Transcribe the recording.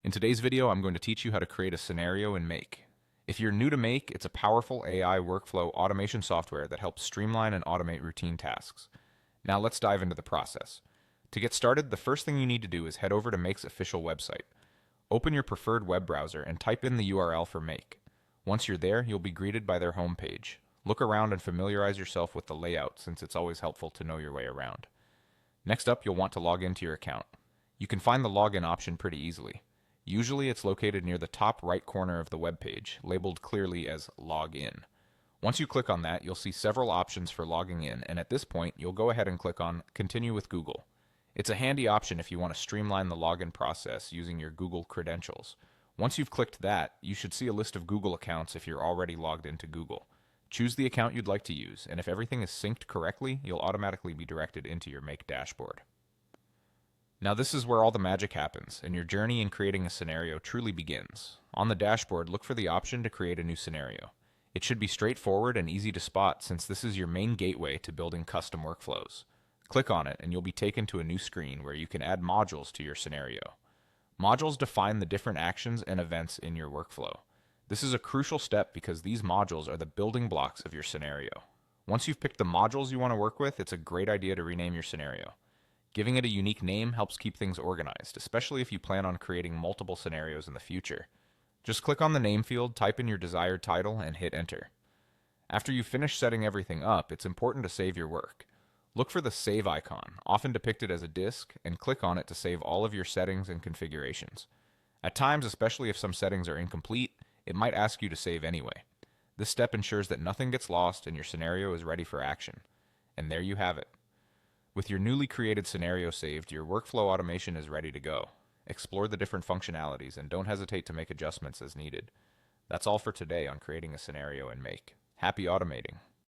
In today's video, I'm going to teach you how to create a scenario in Make. If you're new to Make, it's a powerful AI workflow automation software that helps streamline and automate routine tasks. Now let's dive into the process. To get started, the first thing you need to do is head over to Make's official website. Open your preferred web browser and type in the URL for Make. Once you're there, you'll be greeted by their homepage. Look around and familiarize yourself with the layout, since it's always helpful to know your way around. Next up, you'll want to log into your account. You can find the login option pretty easily. Usually it's located near the top right corner of the web page, labeled clearly as Log In. Once you click on that, you'll see several options for logging in, and at this point, you'll go ahead and click on Continue with Google. It's a handy option if you want to streamline the login process using your Google credentials. Once you've clicked that, you should see a list of Google accounts if you're already logged into Google. Choose the account you'd like to use, and if everything is synced correctly, you'll automatically be directed into your Make dashboard. Now this is where all the magic happens, and your journey in creating a scenario truly begins. On the dashboard, look for the option to create a new scenario. It should be straightforward and easy to spot, since this is your main gateway to building custom workflows. Click on it and you'll be taken to a new screen where you can add modules to your scenario. Modules define the different actions and events in your workflow. This is a crucial step because these modules are the building blocks of your scenario. Once you've picked the modules you want to work with, it's a great idea to rename your scenario. Giving it a unique name helps keep things organized, especially if you plan on creating multiple scenarios in the future. Just click on the name field, type in your desired title, and hit enter. After you've finished setting everything up, it's important to save your work. Look for the Save icon, often depicted as a disk, and click on it to save all of your settings and configurations. At times, especially if some settings are incomplete, it might ask you to save anyway. This step ensures that nothing gets lost and your scenario is ready for action. And there you have it. With your newly created scenario saved, your workflow automation is ready to go. Explore the different functionalities and don't hesitate to make adjustments as needed. That's all for today on creating a scenario in Make. Happy automating!